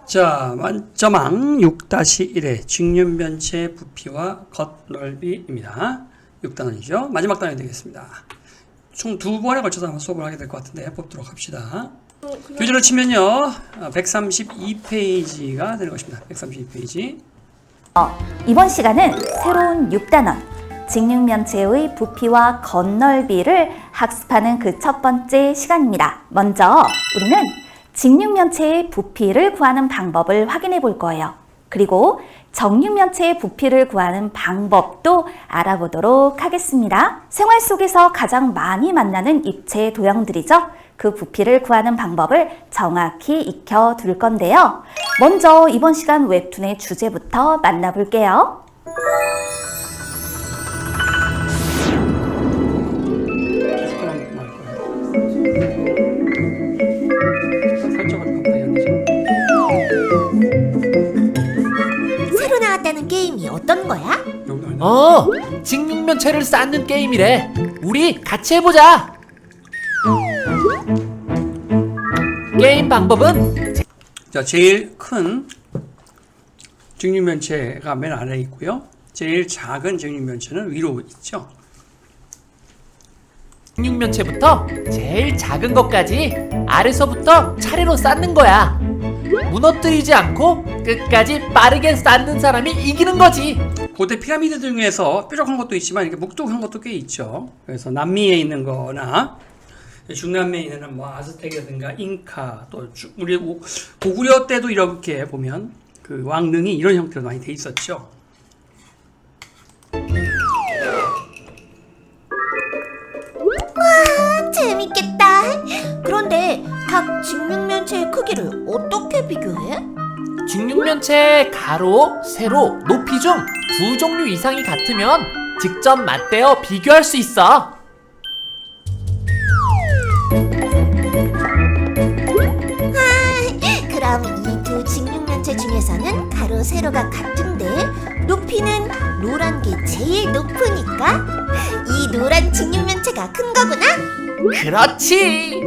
자, 만점항 6-1의 직륜면체 부피와 겉넓이입니다. 6단원이죠. 마지막 단원이 되겠습니다. 총 2번에 걸쳐서 한번 수업을 하게 될 것 같은데 해보도록 합시다. 교재로 치면요 132페이지가 되는 것입니다. 132페이지. 이번 시간은 새로운 6단원 직육면체의 부피와 겉넓이를 학습하는 그 첫 번째 시간입니다. 먼저 우리는 직육면체의 부피를 구하는 방법을 확인해 볼 거예요. 그리고 정육면체의 부피를 구하는 방법도 알아보도록 하겠습니다. 생활 속에서 가장 많이 만나는 입체 도형들이죠. 그 부피를 구하는 방법을 정확히 익혀둘 건데요. 먼저 이번 시간 웹툰의 주제부터 만나볼게요. 새로 나왔다는 게임이 어떤 거야? 직육면체를 쌓는 게임이래. 우리 같이 해보자. 게임 방법은 자, 제일 큰 직육면체가 맨 아래에 있고요. 제일 작은 직육면체는 위로 있죠. 직육면체부터 제일 작은 것까지 아래서부터 차례로 쌓는 거야. 무너뜨리지 않고 끝까지 빠르게 쌓는 사람이 이기는 거지. 고대 피라미드 중에서 뾰족한 것도 있지만 이렇게 묵뚝한 것도 꽤 있죠. 그래서 남미에 있는 거나 중남미에 있는 뭐 아즈텍이라든가 잉카 또 우리 고구려 때도 이렇게 보면 그 왕릉이 이런 형태로 많이 돼 있었죠. 와, 재밌겠다. 그런데 각 직육면체의 크기를 어떻게 비교해? 직육면체의 가로, 세로, 높이 중 두 종류 이상이 같으면 직접 맞대어 비교할 수 있어. 그럼 이 두 직육면체 중에서는 가로, 세로가 같은데 높이는 노란 게 제일 높으니까 이 노란 직육면체가 큰 거구나? 그렇지.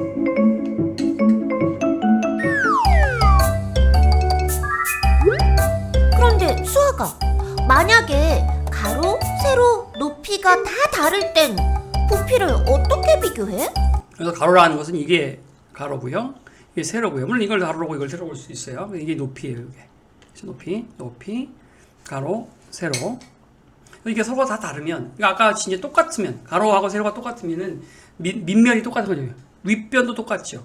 그런데 수아가 만약에 가로, 세로, 높이가 다 다를 땐 부피를 어떻게 비교해? 그래서 가로라는 것은 이게 가로고요. 이게 세로고요. 물론 이걸 가로고 이걸 세로고 볼 수 있어요. 이게 높이예요. 이게. 높이, 가로, 세로. 이게 서로가 다 다르면, 아까 진짜 똑같으면, 가로하고 세로가 똑같으면은 밑면이 똑같은 거죠. 윗변도 똑같죠.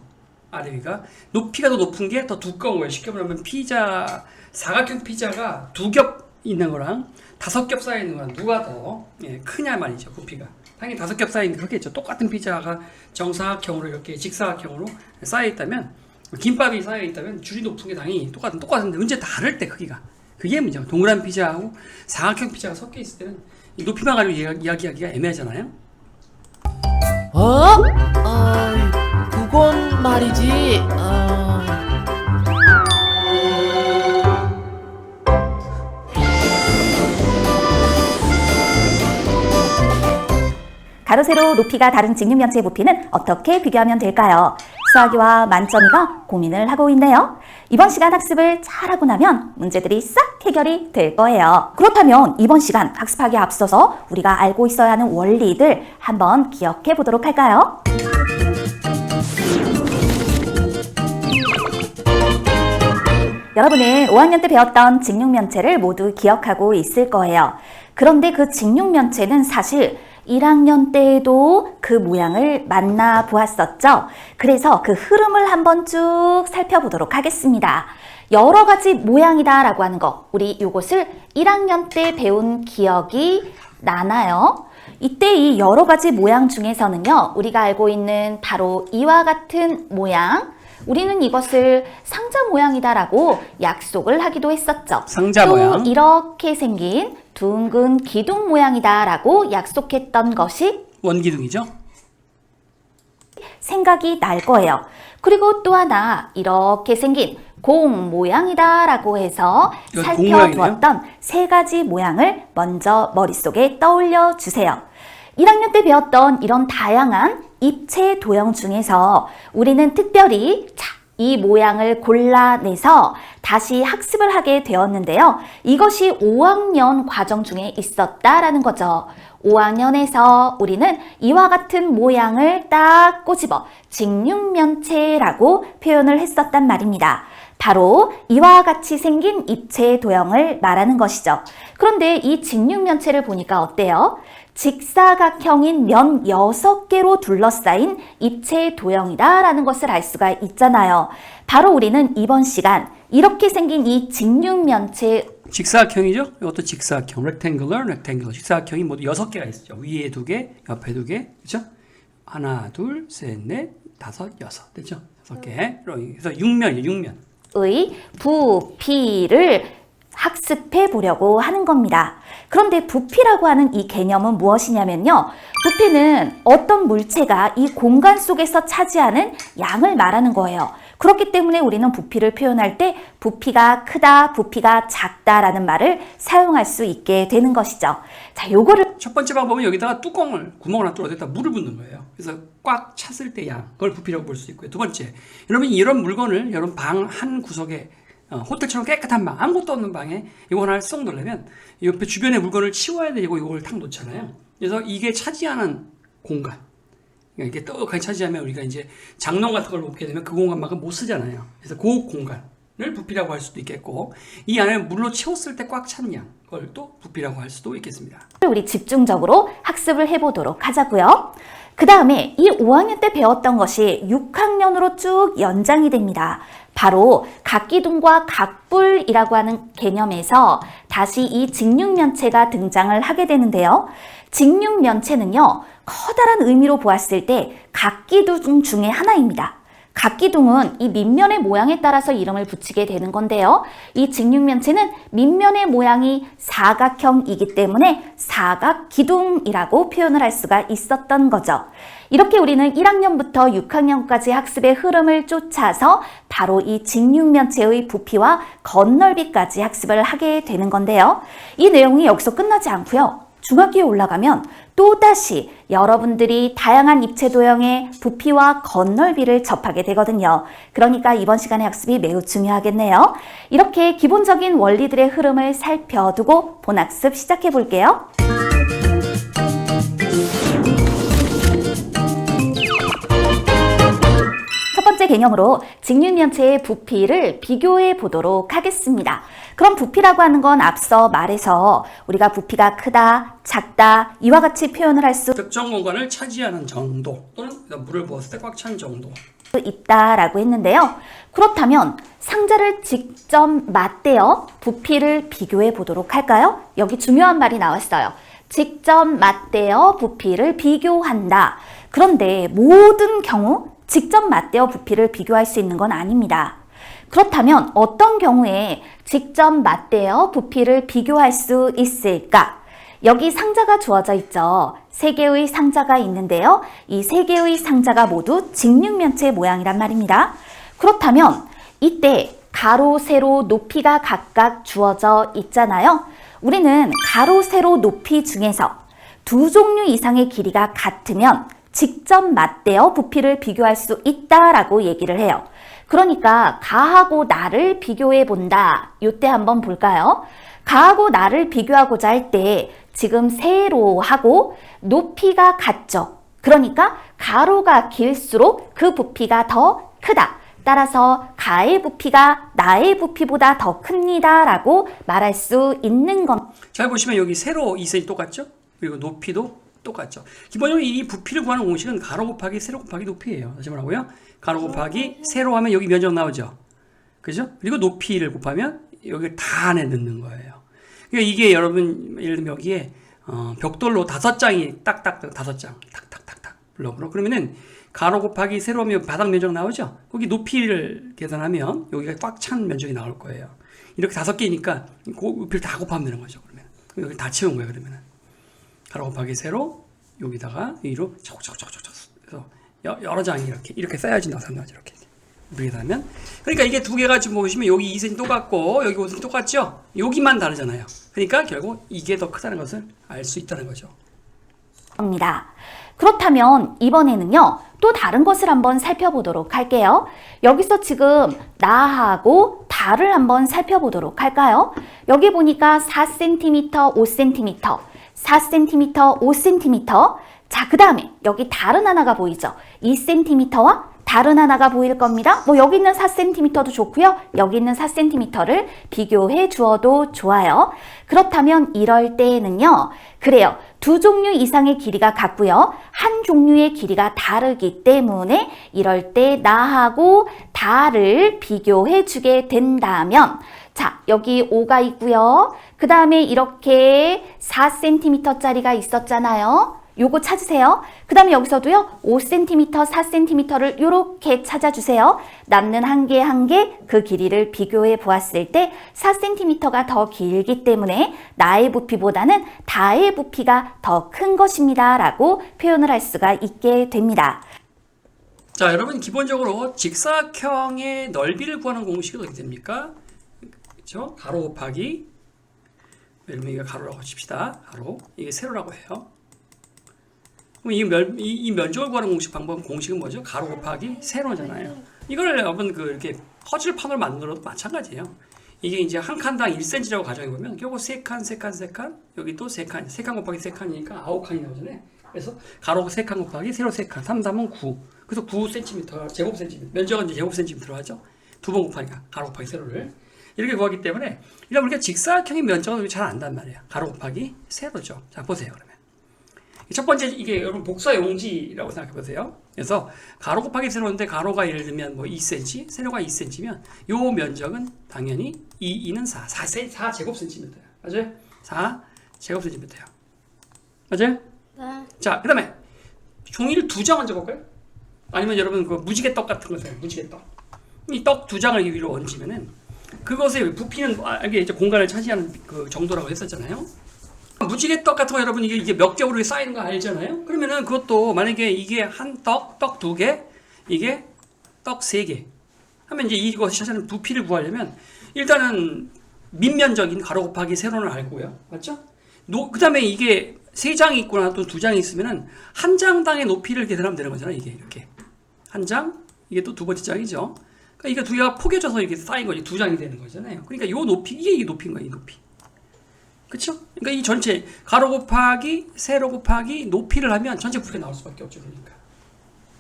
아래 위가. 높이가 더 높은 게 더 두꺼운 거예요. 쉽게 말하면 피자, 사각형 피자가 2겹 있는 거랑 5겹 쌓여 있는 거랑 누가 더 크냐 말이죠. 부피가. 당연히 5겹 쌓여 있는 게 그렇겠죠. 똑같은 피자가 정사각형으로 이렇게 직사각형으로 쌓여 있다면, 김밥이 쌓여 있다면 줄이 높은 게 당연히 똑같은데 문제 다를 때 크기가. 그게 문제야. 동그란 피자하고 사각형 피자가 섞여 있을 때는 이 높이만 가지고 이야기하기가 애매하잖아요. 그건 말이지. 가로, 세로, 높이가 다른 직육면체의 부피는 어떻게 비교하면 될까요? 수아기와 만점이가 고민을 하고 있네요. 이번 시간 학습을 잘하고 나면 문제들이 싹 해결이 될 거예요. 그렇다면 이번 시간 학습하기에 앞서서 우리가 알고 있어야 하는 원리들 한번 기억해 보도록 할까요? 여러분은 5학년 때 배웠던 직육면체를 모두 기억하고 있을 거예요. 그런데 그 직육면체는 사실 1학년 때에도 그 모양을 만나 보았었죠. 그래서 그 흐름을 한번 쭉 살펴보도록 하겠습니다. 여러 가지 모양이다 라고 하는 거, 우리 이것을 1학년 때 배운 기억이 나나요? 이때 이 여러 가지 모양 중에서는요, 우리가 알고 있는 바로 이와 같은 모양, 우리는 이것을 상자 모양이다라고 약속을 하기도 했었죠. 상자 또 모양. 이렇게 생긴 둥근 기둥 모양이다라고 약속했던 것이 원기둥이죠. 생각이 날 거예요. 그리고 또 하나 이렇게 생긴 공 모양이다라고 해서 이건 공 모양이네요? 살펴보았던 세 가지 모양을 먼저 머릿속에 떠올려 주세요. 1학년 때 배웠던 이런 다양한 입체 도형 중에서 우리는 특별히 이 모양을 골라내서 다시 학습을 하게 되었는데요. 이것이 5학년 과정 중에 있었다라는 거죠. 5학년에서 우리는 이와 같은 모양을 딱 꼬집어 직육면체라고 표현을 했었단 말입니다. 바로 이와 같이 생긴 입체 도형을 말하는 것이죠. 그런데 이 직육면체를 보니까 어때요? 직사각형인 면 6개로 둘러싸인 입체 도형이다 라는 것을 알 수가 있잖아요. 바로 우리는 이번 시간 이렇게 생긴 이 직육면체 직사각형이죠? 이것도 직사각형, rectangular. 직사각형이 모두 6개가 있죠. 위에 2개, 옆에 2개, 그렇죠? 하나, 둘, 셋, 넷, 다섯, 여섯, 됐죠? 6개. 그래서 육면이에요, 육면. 의 부피를 학습해 보려고 하는 겁니다. 그런데 부피라고 하는 이 개념은 무엇이냐면요. 부피는 어떤 물체가 이 공간 속에서 차지하는 양을 말하는 거예요. 그렇기 때문에 우리는 부피를 표현할 때 부피가 크다, 부피가 작다라는 말을 사용할 수 있게 되는 것이죠. 자, 요거를 첫 번째 방법은 여기다가 구멍을 하나 뚫어서 여기다 물을 붓는 거예요. 그래서 꽉 찼을 때 양, 그걸 부피라고 볼 수 있고요. 두 번째, 여러분 이런 물건을 여러분 방 한 구석에 호텔처럼 깨끗한 방, 아무것도 없는 방에 이거 하나를 쏙 넣으려면 옆에 주변에 물건을 치워야 되고 이걸 탁 놓잖아요. 그래서 이게 차지하는 공간, 그러니까 이게 떡하니 차지하면 우리가 이제 장롱 같은 걸 놓게 되면 그 공간만큼 못 쓰잖아요. 그래서 그 공간을 부피라고 할 수도 있겠고, 이 안에 물로 채웠을 때 꽉 찬 양, 그걸 또 부피라고 할 수도 있겠습니다. 우리 집중적으로 학습을 해보도록 하자고요. 그 다음에 이 5학년 때 배웠던 것이 6학년으로 쭉 연장이 됩니다. 바로 각기둥과 각불이라고 하는 개념에서 다시 이 직육면체가 등장을 하게 되는데요. 직육면체는요, 커다란 의미로 보았을 때 각기둥 중에 하나입니다. 각기둥은 이 밑면의 모양에 따라서 이름을 붙이게 되는 건데요. 이 직육면체는 밑면의 모양이 사각형이기 때문에 사각기둥이라고 표현을 할 수가 있었던 거죠. 이렇게 우리는 1학년부터 6학년까지 학습의 흐름을 쫓아서 바로 이 직육면체의 부피와 건널비까지 학습을 하게 되는 건데요. 이 내용이 여기서 끝나지 않고요. 중학기에 올라가면 또다시 여러분들이 다양한 입체 도형의 부피와 건널비를 접하게 되거든요. 그러니까 이번 시간의 학습이 매우 중요하겠네요. 이렇게 기본적인 원리들의 흐름을 살펴두고 본학습 시작해 볼게요. 첫 번째 개념으로 직육면체의 부피를 비교해 보도록 하겠습니다. 그럼 부피라고 하는 건 앞서 말해서 우리가 부피가 크다, 작다 이와 같이 표현을 할 수 특정 공간을 차지하는 정도, 또는 물을 부었을 때 꽉 찬 정도. 있다라고 했는데요. 그렇다면 상자를 직접 맞대어 부피를 비교해 보도록 할까요? 여기 중요한 말이 나왔어요. 직접 맞대어 부피를 비교한다. 그런데 모든 경우 직접 맞대어 부피를 비교할 수 있는 건 아닙니다. 그렇다면 어떤 경우에 직접 맞대어 부피를 비교할 수 있을까? 여기 상자가 주어져 있죠. 3개의 상자가 있는데요. 이 3개의 상자가 모두 직육면체 모양이란 말입니다. 그렇다면 이때 가로, 세로, 높이가 각각 주어져 있잖아요. 우리는 가로, 세로, 높이 중에서 두 종류 이상의 길이가 같으면 직접 맞대어 부피를 비교할 수 있다라고 얘기를 해요. 그러니까 가하고 나를 비교해 본다. 이때 한번 볼까요? 가하고 나를 비교하고자 할 때 지금 세로하고 높이가 같죠. 그러니까 가로가 길수록 그 부피가 더 크다. 따라서 가의 부피가 나의 부피보다 더 큽니다. 라고 말할 수 있는 겁니다. 잘 보시면 여기 세로 2cm 똑같죠? 그리고 높이도 똑같죠. 기본적으로 이 부피를 구하는 공식은 가로 곱하기 세로 곱하기 높이예요. 다시 말하고요. 가로 곱하기 세로 하면 여기 면적 나오죠. 그죠? 그리고 높이를 곱하면 여기 다 안에 넣는 거예요. 그러니까 이게 여러분 예를 들면 여기에 벽돌로 5장이 딱딱 5장 탁탁탁탁 블럭으로 그러면은 가로 곱하기 세로 하면 바닥 면적 나오죠. 거기 높이를 계산하면 여기가 꽉 찬 면적이 나올 거예요. 이렇게 5개니까 그 높이를 다 곱하면 되는 거죠. 그러면 여기 다 채운 거예요. 그러면은 가로 곱하기 세로 여기다가 위로 차곡차곡차곡 그래서 여러 장이 이렇게 쌓여진다고 생각하죠. 이렇게 하면 그러니까 이게 두 개가 지금 보시면 여기 2cm 똑같고 여기 5cm 똑같죠. 여기만 다르잖아요. 그러니까 결국 이게 더 크다는 것을 알 수 있다는 거죠. 입니다. 그렇다면 이번에는요, 또 다른 것을 한번 살펴보도록 할게요. 여기서 지금 나하고 다를 한번 살펴보도록 할까요? 여기 보니까 4cm, 5cm, 4cm, 5cm. 자, 그 다음에 여기 다른 하나가 보이죠? 2cm와 다른 하나가 보일 겁니다. 뭐 여기 있는 4cm도 좋고요. 여기 있는 4cm를 비교해 주어도 좋아요. 그렇다면 이럴 때에는요. 그래요. 두 종류 이상의 길이가 같고요. 한 종류의 길이가 다르기 때문에 이럴 때 나하고 다를 비교해 주게 된다면 자, 여기 5가 있고요. 그 다음에 이렇게 4cm짜리가 있었잖아요. 요거 찾으세요. 그 다음에 여기서도요, 5cm, 4cm를 요렇게 찾아주세요. 남는 한 개 한 개 그 길이를 비교해 보았을 때 4cm가 더 길기 때문에 나의 부피보다는 다의 부피가 더 큰 것입니다. 라고 표현을 할 수가 있게 됩니다. 자, 여러분 기본적으로 직사각형의 넓이를 구하는 공식은 어떻게 됩니까? 그렇죠? 가로 곱하기, 여러분 이거 가로라고 칩시다. 가로, 이게 세로라고 해요. 그럼 이 면적을 구하는 공식은 뭐죠? 가로 곱하기 세로잖아요. 이걸 여러분 이렇게 퍼즐판을 만들어도 마찬가지예요. 이게 이제 한 칸당 1cm라고 가정해 보면 요거 3칸, 3칸, 3칸, 여기 또 3칸, 3칸 곱하기 3칸이니까 9칸이 나오잖아요. 그래서 가로 3칸 곱하기 세로 3칸, 3, 3은 9. 그래서 9cm, 제곱 cm. 면적은 이제 제곱 cm 들어가죠. 두 번 곱하니까 가로 곱하기 세로를 이렇게 구하기 때문에 이런 우리가 직사각형의 면적을 잘 안단 말이에요. 가로 곱하기 세로죠. 자, 보세요 그러면. 첫 번째 이게 여러분 복사 용지라고 생각해 보세요. 그래서 가로 곱하기 세로인데 가로가 예를 들면 뭐 2cm, 세로가 2cm면 요 면적은 당연히 2는 4 제곱 센티미터예요. 맞아요? 4 제곱 센티미터예요. 맞아요? 네. 자, 그다음에 종이를 2장 얹어 볼까요? 아니면 여러분 그 무지개떡 같은 거 있어요. 무지개떡. 이 떡 2장을 위로 얹으면은 그것의 부피는 이게 이제 공간을 차지하는 그 정도라고 했었잖아요. 무지개떡 같은 거 여러분 이게 몇 겹으로 쌓이는 거 알잖아요. 그러면은 그것도 만약에 이게 한 떡 2개, 이게 떡 3개 하면 이제 이것이 차지하는 부피를 구하려면 일단은 밑면적인 가로 곱하기 세로는 알고요. 맞죠? 그 다음에 이게 3장이 있거나 또 2장이 있으면은 한 장당의 높이를 계산하면 되는 거잖아요. 이게 이렇게 한 장, 이게 또 두 번째 장이죠. 그러니까 이게 두 개가 포개져서 이렇게 쌓인 거지 2장이 되는 거잖아요. 그러니까 요 높이, 이게 높이인 거예요. 이 높이. 그쵸? 그러니까 이 전체 가로 곱하기 세로 곱하기 높이를 하면 전체 부피가 나올 수밖에 없죠. 그러니까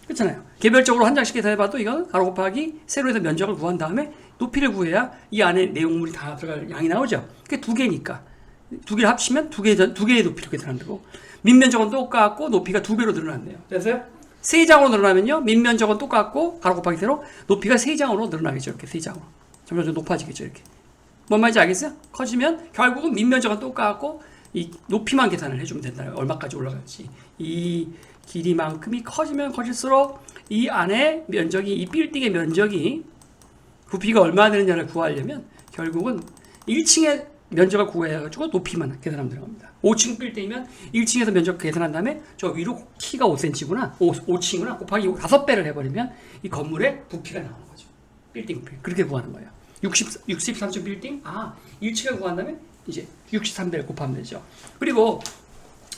그렇잖아요. 개별적으로 한 장씩 해봐도 이건 가로 곱하기 세로에서 면적을 구한 다음에 높이를 구해야 이 안에 내용물이 다 들어갈 양이 나오죠. 그게 2개니까 2개를 합치면 2개의 높이를 계산하는 거고 밑면적은 똑같고 높이가 2배로 늘어났네요. 그래서요 3장으로 늘어나면요 밑면적은 똑같고 가로 곱하기 세로 높이가 3장으로 늘어나겠죠. 이렇게 3장으로 점점 높아지겠죠. 이렇게 뭔 말인지 알겠어요? 커지면 결국은 밑면적은 똑같고 이 높이만 계산을 해주면 된다. 얼마까지 올라갈지. 이 길이만큼이 커지면 커질수록 이 안에 면적이, 이 빌딩의 면적이 부피가 얼마나 되느냐를 구하려면 결국은 1층의 면적을 구해가지고 높이만 계산하면 들어갑니다. 5층 빌딩이면 1층에서 면적 계산한 다음에 저 위로 키가 5cm구나, 5층이구나 곱하기 5배를 해버리면 이 건물의 부피가 나오는 거죠. 빌딩 부피. 그렇게 구하는 거예요. 63층 빌딩, 1층을 구한 다음에 이제 63배를 곱하면 되죠. 그리고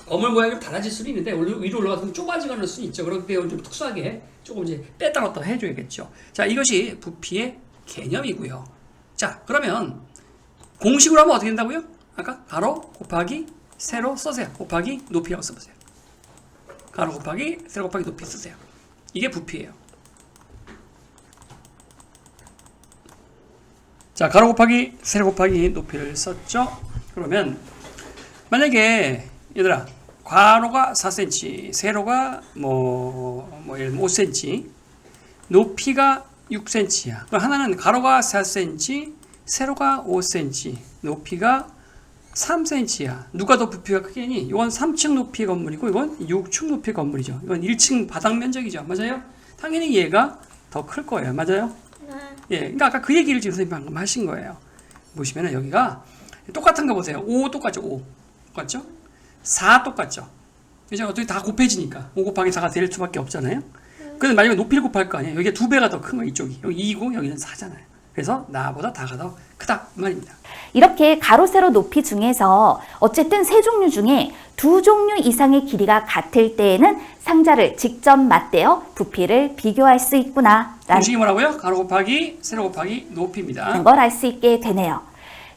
건물 모양이 달라질 수는 있는데 위로 올라가서 좁아지거나 수는 있죠. 그렇기 때문에 좀 특수하게 조금 이제 뺐다 넣었다 해줘야겠죠. 자, 이것이 부피의 개념이고요. 자, 그러면 공식으로 하면 어떻게 된다고요? 아까 가로 곱하기 세로 써세요. 곱하기 높이라고 써보세요. 가로 곱하기 세로 곱하기 높이 쓰세요. 이게 부피예요. 자, 가로 곱하기 세로 곱하기 높이를 썼죠. 그러면 만약에 얘들아 가로가 4cm, 세로가 예를 들면 5cm, 높이가 6cm야. 그럼 하나는 가로가 4cm, 세로가 5cm, 높이가 3cm야. 누가 더 부피가 크겠니? 이건 3층 높이의 건물이고 이건 6층 높이의 건물이죠. 이건 1층 바닥 면적이죠. 맞아요? 당연히 얘가 더 클 거예요. 맞아요? 예, 그러니까 아까 그 얘기를 지금 선생님 방금 하신 거예요. 보시면은 여기가 똑같은 거 보세요. 5 똑같죠? 5 똑같죠? 4 똑같죠? 이제 어떻게 다 곱해지니까 5 곱하기 4가 될 수밖에 없잖아요. 그래서 만약에 높이를 곱할 거 아니에요. 여기가 2배가 더 큰 거예요. 이쪽이 여기 2고 여기는 4잖아요. 그래서 나보다 다가 더 크다 이 말입니다. 이렇게 가로 세로 높이 중에서 어쨌든 세 종류 중에 두 종류 이상의 길이가 같을 때에는 상자를 직접 맞대어 부피를 비교할 수 있구나 라는 공식이 뭐라고요? 가로 곱하기 세로 곱하기 높이입니다. 걸 알 수 있게 되네요.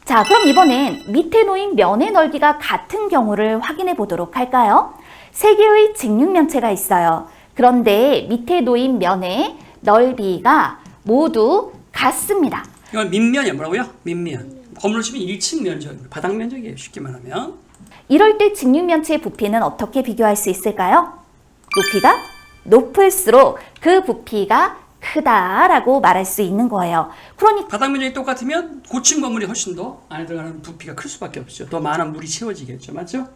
자, 그럼 이번엔 밑에 놓인 면의 넓이가 같은 경우를 확인해 보도록 할까요? 세 개의 직육면체가 있어요. 그런데 밑에 놓인 면의 넓이가 모두 같습니다. 이건 밑면이야. 뭐라고요? 밑면. 건물로 치면 1층 면적입니다. 바닥 면적이에요. 쉽게 말하면. 이럴 때 직육면체의 부피는 어떻게 비교할 수 있을까요? 높이가 높을수록 그 부피가 크다라고 말할 수 있는 거예요. 그러니까 바닥 면적이 똑같으면 고층 건물이 훨씬 더 안에 들어가는 부피가 클 수밖에 없죠. 더 많은 물이 채워지겠죠. 맞죠?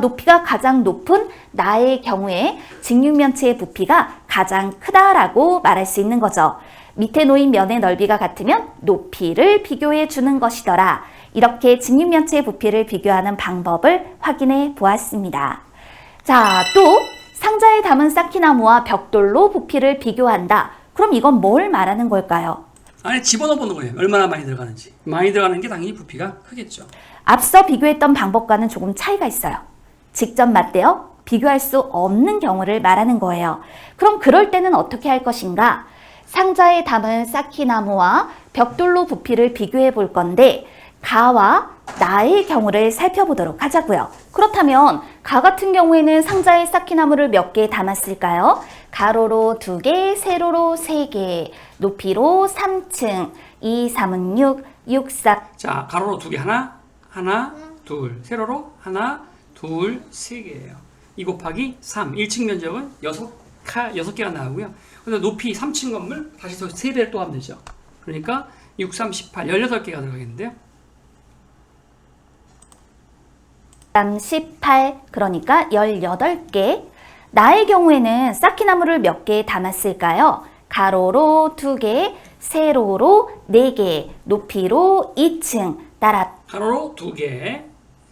높이가 가장 높은 나의 경우에 직육면체의 부피가 가장 크다라고 말할 수 있는 거죠. 밑에 놓인 면의 넓이가 같으면 높이를 비교해 주는 것이더라. 이렇게 직육면체의 부피를 비교하는 방법을 확인해 보았습니다. 자, 또 상자에 담은 쌓기나무와 벽돌로 부피를 비교한다. 그럼 이건 뭘 말하는 걸까요? 안에 집어넣어 보는 거예요. 얼마나 많이 들어가는지. 많이 들어가는 게 당연히 부피가 크겠죠. 앞서 비교했던 방법과는 조금 차이가 있어요. 직접 맞대어 비교할 수 없는 경우를 말하는 거예요. 그럼 그럴 때는 어떻게 할 것인가? 상자에 담은 쌓기나무와 벽돌로 부피를 비교해 볼 건데 가와 나의 경우를 살펴보도록 하자고요. 그렇다면 가 같은 경우에는 상자에 쌓기나무를 몇 개 담았을까요? 가로로 2개, 세로로 3개, 높이로 3층, 2, 3은 6, 6, 4. 자, 가로로 2개. 하나, 둘. 세로로 하나, 둘, 3개예요. 2 곱하기 3. 1층 면적은 6개가 나오고요. 그래서 높이 3층 건물 다시 더 3배를 또 하면 되죠. 그러니까 6, 3, 18. 18개가 들어가겠는데요. 18, 그러니까 18개. 나의 경우에는 쌓기나무를 몇 개 담았을까요? 가로로 2개, 세로로 4개, 높이로 2층. 따라 가로로 2개.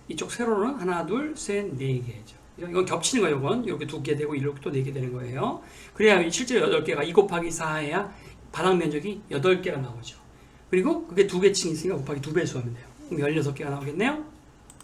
이쪽 세로로는 하나, 둘, 셋, 4개죠. 이건 겹치는 거예요. 이건 이렇게 2개 되고 이렇게 또 4개 되는 거예요. 그래야 실제로 8개가 2 곱하기 4 해야 바닥 면적이 8개가 나오죠. 그리고 그게 2개층 있으니까 곱하기 2배수 하면 돼요. 그럼 16개가 나오겠네요.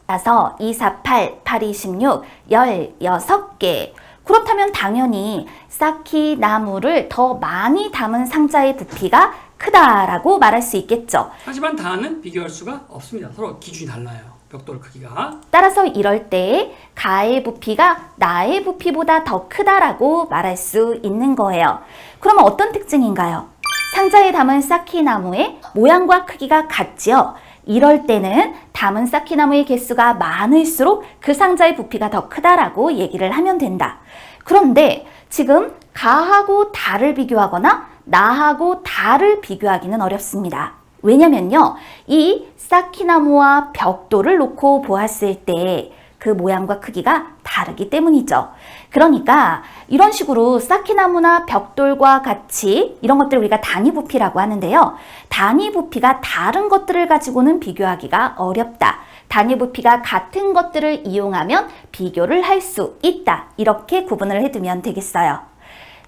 따라서 2, 4, 8, 8, 26, 16개. 그렇다면 당연히 쌓기나무를 더 많이 담은 상자의 부피가 크다라고 말할 수 있겠죠. 하지만 다는 비교할 수가 없습니다. 서로 기준이 달라요. 벽돌 크기가. 따라서 이럴 때 가의 부피가 나의 부피보다 더 크다라고 말할 수 있는 거예요. 그러면 어떤 특징인가요? 상자에 담은 쌓기나무의 모양과 크기가 같지요. 이럴 때는 담은 쌓기나무의 개수가 많을수록 그 상자의 부피가 더 크다라고 얘기를 하면 된다. 그런데 지금 가하고 다를 비교하거나 나하고 다를 비교하기는 어렵습니다. 왜냐면요, 이 쌓기나무와 벽돌을 놓고 보았을 때 그 모양과 크기가 다르기 때문이죠. 그러니까 이런 식으로 쌓기나무나 벽돌과 같이 이런 것들을 우리가 단위 부피라고 하는데요. 단위 부피가 다른 것들을 가지고는 비교하기가 어렵다. 단위 부피가 같은 것들을 이용하면 비교를 할 수 있다. 이렇게 구분을 해두면 되겠어요.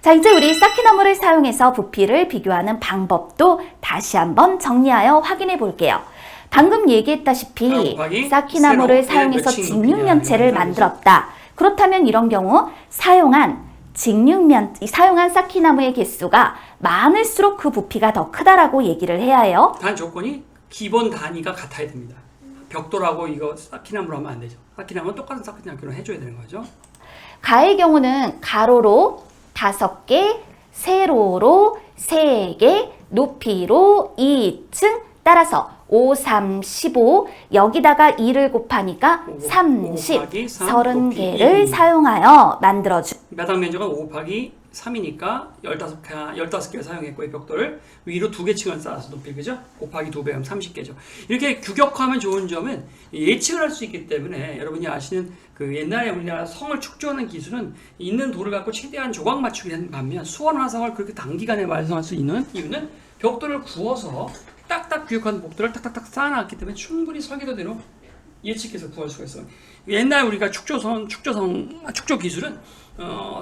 자, 이제 우리 쌓기나무를 사용해서 부피를 비교하는 방법도 다시 한번 정리하여 확인해 볼게요. 방금 얘기했다시피 쌓기나무를 사용해서 직육면체를 만들었다. 그렇다면 이런 경우 사용한 쌓기나무의 개수가 많을수록 그 부피가 더 크다라고 얘기를 해야 해요. 단 조건이 기본 단위가 같아야 됩니다. 벽돌하고 이거 쌓기나무로 하면 안 되죠. 쌓기나무는 똑같은 쌓기나무로 해줘야 되는 거죠. 가의 경우는 가로로 5개, 세로로 3개, 높이로 2층. 따라서 5, 3, 15 여기다가 2를 곱하니까 30, 30개를 사용하여 만들어주. 바닥 면적은 5 곱하기 3이니까 15개를 사용했고 이 벽돌을 위로 2개 층을 쌓아서 높이, 그죠? 곱하기 2배하면 30개죠. 이렇게 규격화하면 좋은 점은 예측을 할 수 있기 때문에 여러분이 아시는 그 옛날에 우리나라 성을 축조하는 기술은 있는 돌을 갖고 최대한 조각 맞추기 하는 반면 수원 화성을 그렇게 단기간에 완성할 수 있는 이유는 벽돌을 구워서 딱딱 규격한 벽돌을 탁탁탁 쌓아놨기 때문에 충분히 설계도대로 예측해서 구할 수가 있어요. 옛날 우리가 축조 기술은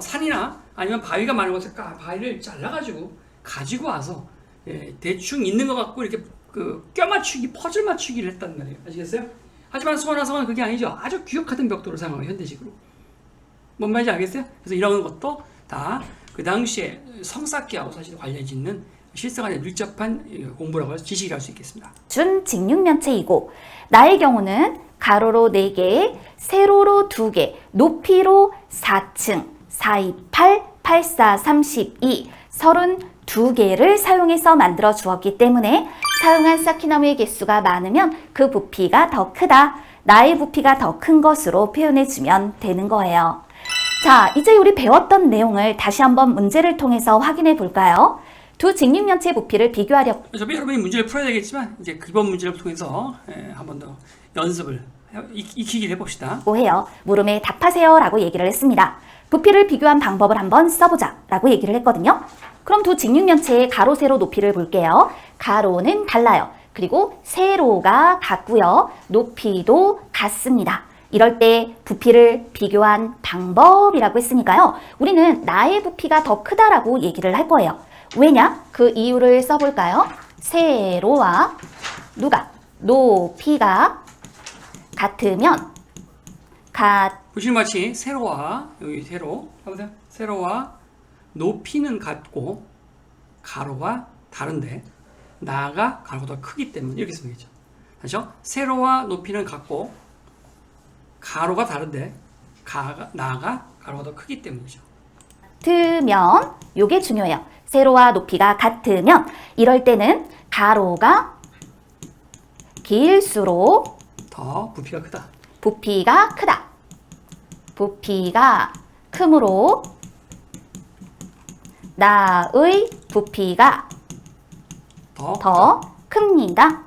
산이나 아니면 바위가 많은 곳에 바위를 잘라가지고 가지고 와서 대충 있는 것 같고 이렇게 그 껴 맞추기, 퍼즐 맞추기를 했단 말이에요. 아시겠어요? 하지만 수원화성은 그게 아니죠. 아주 규격화된 벽돌을 사용하고 현대식으로. 뭔 말인지 알겠어요? 그래서 이런 것도 다 그 당시에 성쌓기하고 사실 관련이 있는 실생활에 밀접한 공부라고 해서 지식이라 할 수 있겠습니다. 준직육면체이고 나의 경우는 가로로 4개, 세로로 2개, 높이로 4층, 428, 84, 32, 32개를 사용해서 만들어 주었기 때문에 사용한 쌓기나무의 개수가 많으면 그 부피가 더 크다. 나의 부피가 더 큰 것으로 표현해 주면 되는 거예요. 자, 이제 우리 배웠던 내용을 다시 한번 문제를 통해서 확인해 볼까요? 두 직육면체 부피를 비교하려고 어차피 여러분이 문제를 풀어야 되겠지만 이제 기본 문제를 통해서 한 번 더 연습을 익히기를 해봅시다. 해요. 물음에 답하세요 라고 얘기를 했습니다. 부피를 비교한 방법을 한번 써보자 라고 얘기를 했거든요. 그럼 두 직육면체의 가로, 세로 높이를 볼게요. 가로는 달라요. 그리고 세로가 같고요. 높이도 같습니다. 이럴 때 부피를 비교한 방법이라고 했으니까요. 우리는 나의 부피가 더 크다라고 얘기를 할 거예요. 왜냐? 그 이유를 써볼까요? 세로와 높이가 같으면 보시는 마치 세로와 여기 세로 보세요. 세로와 높이는 같고 가로가 다른데 나가 가로보다 크기 때문에 이렇게 쓰면 되죠. 다시요. 세로와 높이는 같고 가로가 다른데 나가 가로가 더 크기 때문이죠. 같으면 요게 중요해요. 세로와 높이가 같으면 이럴 때는 가로가 길수록 더 부피가 크다. 부피가 크다. 부피가 크므로 나의 부피가 더 큽니다.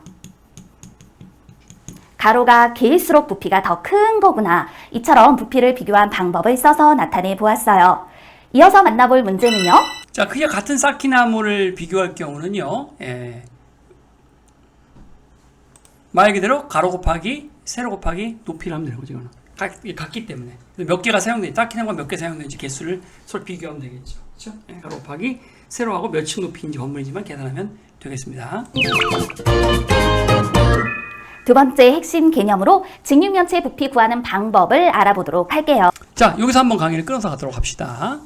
가로가 길수록 부피가 더 큰 거구나. 이처럼 부피를 비교한 방법을 써서 나타내 보았어요. 이어서 만나볼 문제는요. 자, 크기가 같은 쌓기나무를 비교할 경우는요. 말 그대로 가로 곱하기 세로 곱하기 높이를 하면 되는 거죠. 이거는 같기 때문에 몇 개가 사용되는지 쌓기나무가 몇 개 사용되는지 개수를 서로 비교하면 되겠죠. 그렇죠? 가로 곱하기 세로하고 몇 층 높이인지 건물이지만 계산하면 되겠습니다. 두 번째 핵심 개념으로 직육면체 부피 구하는 방법을 알아보도록 할게요. 자, 여기서 한번 강의를 끊어서 가도록 합시다.